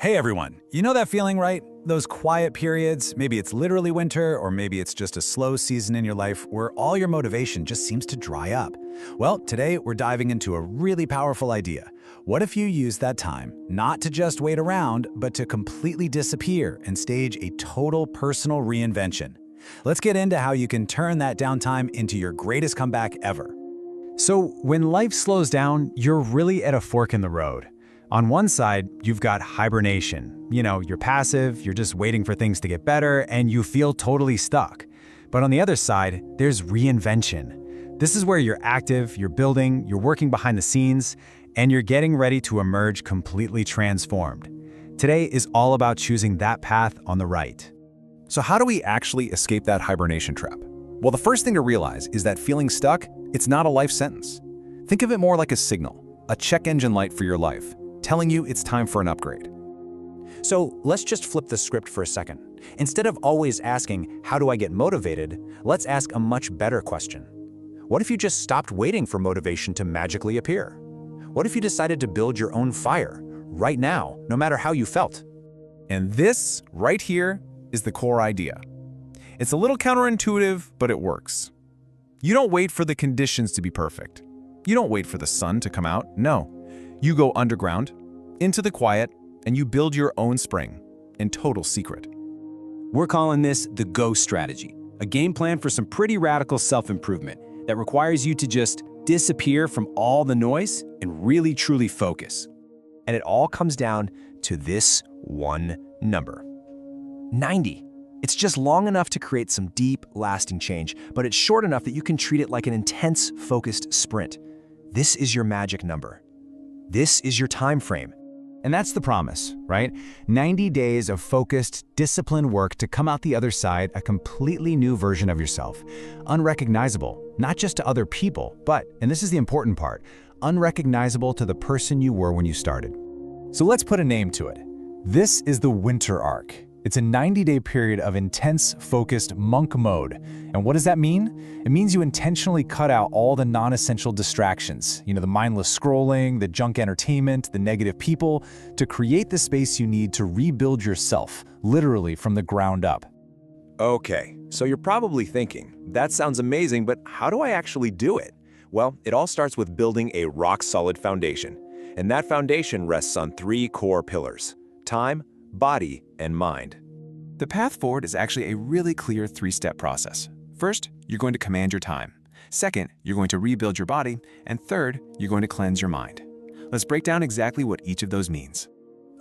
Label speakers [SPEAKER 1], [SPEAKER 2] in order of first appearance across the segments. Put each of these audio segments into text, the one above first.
[SPEAKER 1] Hey everyone, you know that feeling, right? Those quiet periods, maybe it's literally winter, or maybe it's just a slow season in your life where all your motivation just seems to dry up. Well, today we're diving into a really powerful idea. What if you use that time not to just wait around, but to completely disappear and stage a total personal reinvention? Let's get into how you can turn that downtime into your greatest comeback ever. So, when life slows down, you're really at a fork in the road. On one side, you've got hibernation. You're passive, you're just waiting for things to get better, and you feel totally stuck. But on the other side, there's reinvention. This is where you're active, you're building, you're working behind the scenes, and you're getting ready to emerge completely transformed. Today is all about choosing that path on the right.
[SPEAKER 2] So how do we actually escape that hibernation trap? Well, the first thing to realize is that feeling stuck, it's not a life sentence. Think of it more like a signal, a check engine light for your life, telling you it's time for an upgrade.
[SPEAKER 3] So let's just flip the script for a second. Instead of always asking, how do I get motivated, let's ask a much better question. What if you just stopped waiting for motivation to magically appear? What if you decided to build your own fire, right now, no matter how you felt?
[SPEAKER 2] And this, right here, is the core idea. It's a little counterintuitive, but it works. You don't wait for the conditions to be perfect. You don't wait for the sun to come out, no. You go underground, into the quiet, and you build your own spring, in total secret.
[SPEAKER 4] We're calling this the GO strategy, a game plan for some pretty radical self-improvement that requires you to just disappear from all the noise and really truly focus. And it all comes down to this one number: 90. It's just long enough to create some deep, lasting change, but it's short enough that you can treat it like an intense, focused sprint. This is your magic number. This is your time frame.
[SPEAKER 1] And that's the promise, right? 90 days of focused, disciplined work to come out the other side a completely new version of yourself. Unrecognizable, not just to other people, but, and this is the important part, unrecognizable to the person you were when you started. So let's put a name to it. This is the winter arc. It's a 90-day period of intense, focused monk mode. And what does that mean? It means you intentionally cut out all the non-essential distractions, the mindless scrolling, the junk entertainment, the negative people, to create the space you need to rebuild yourself, literally from the ground up.
[SPEAKER 5] Okay, so you're probably thinking, that sounds amazing, but how do I actually do it? Well, it all starts with building a rock-solid foundation. And that foundation rests on 3 core pillars: time, body, and mind.
[SPEAKER 2] The path forward is actually a really clear 3-step process. First, you're going to command your time. Second, you're going to rebuild your body. And third, you're going to cleanse your mind. Let's break down exactly what each of those means.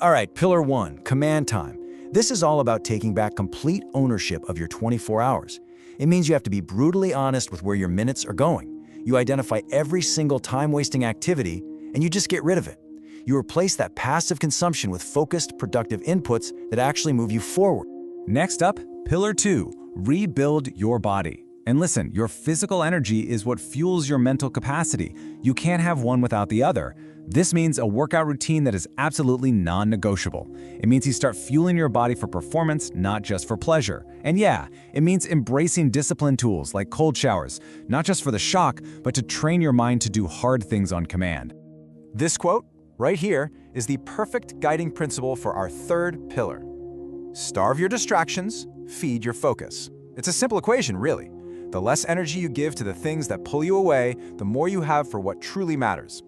[SPEAKER 3] All right, pillar 1, command time. This is all about taking back complete ownership of your 24 hours. It means you have to be brutally honest with where your minutes are going. You identify every single time-wasting activity, and you just get rid of it. You replace that passive consumption with focused, productive inputs that actually move you forward.
[SPEAKER 1] Next up, pillar 2, rebuild your body. And listen, your physical energy is what fuels your mental capacity. You can't have one without the other. This means a workout routine that is absolutely non-negotiable. It means you start fueling your body for performance, not just for pleasure. And yeah, it means embracing discipline tools like cold showers, not just for the shock, but to train your mind to do hard things on command. This quote, right here, is the perfect guiding principle for our 3rd pillar. Starve your distractions, feed your focus. It's a simple equation, really. The less energy you give to the things that pull you away, the more you have for what truly matters.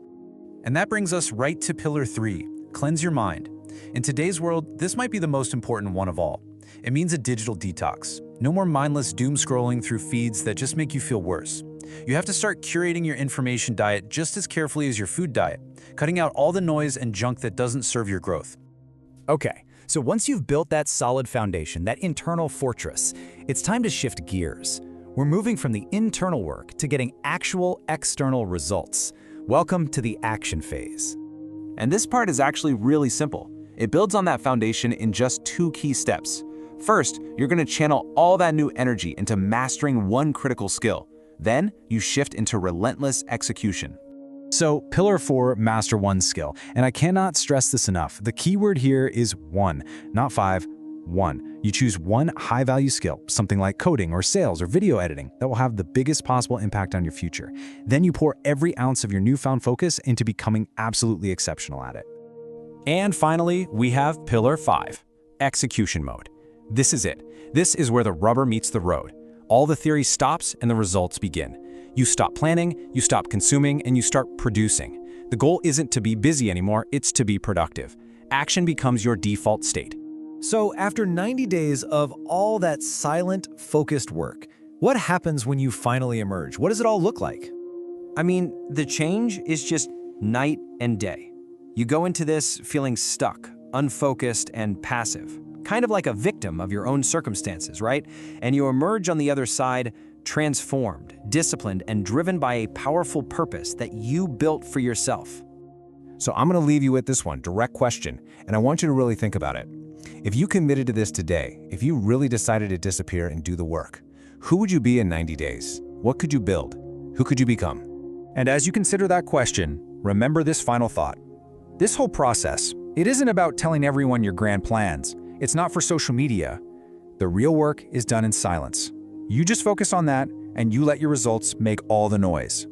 [SPEAKER 1] And that brings us right to pillar 3, cleanse your mind. In today's world, this might be the most important one of all. It means a digital detox. No more mindless doom scrolling through feeds that just make you feel worse. You have to start curating your information diet just as carefully as your food diet, cutting out all the noise and junk that doesn't serve your growth. Okay, so once you've built that solid foundation, that internal fortress, it's time to shift gears. We're moving from the internal work to getting actual external results. Welcome to the action phase.
[SPEAKER 2] And this part is actually really simple. It builds on that foundation in just 2 key steps. First, you're going to channel all that new energy into mastering one critical skill. Then, you shift into relentless execution.
[SPEAKER 1] So, pillar 4, master one skill. And I cannot stress this enough. The key word here is 1, not 5, 1. You choose one high-value skill, something like coding or sales or video editing, that will have the biggest possible impact on your future. Then you pour every ounce of your newfound focus into becoming absolutely exceptional at it. And finally, we have Pillar 5, execution mode. This is it. This is where the rubber meets the road. All the theory stops and the results begin. You stop planning, you stop consuming, and you start producing. The goal isn't to be busy anymore, it's to be productive. Action becomes your default state.
[SPEAKER 3] So after 90 days of all that silent, focused work, what happens when you finally emerge? What does it all look like?
[SPEAKER 4] I mean, the change is just night and day. You go into this feeling stuck, unfocused, and passive, kind of like a victim of your own circumstances, right? And you emerge on the other side transformed, disciplined, and driven by a powerful purpose that you built for yourself.
[SPEAKER 2] So I'm going to leave you with this one, direct question, and I want you to really think about it. If you committed to this today, if you really decided to disappear and do the work, who would you be in 90 days? What could you build? Who could you become?
[SPEAKER 1] And as you consider that question, remember this final thought. This whole process, it isn't about telling everyone your grand plans. It's not for social media. The real work is done in silence. You just focus on that, and you let your results make all the noise.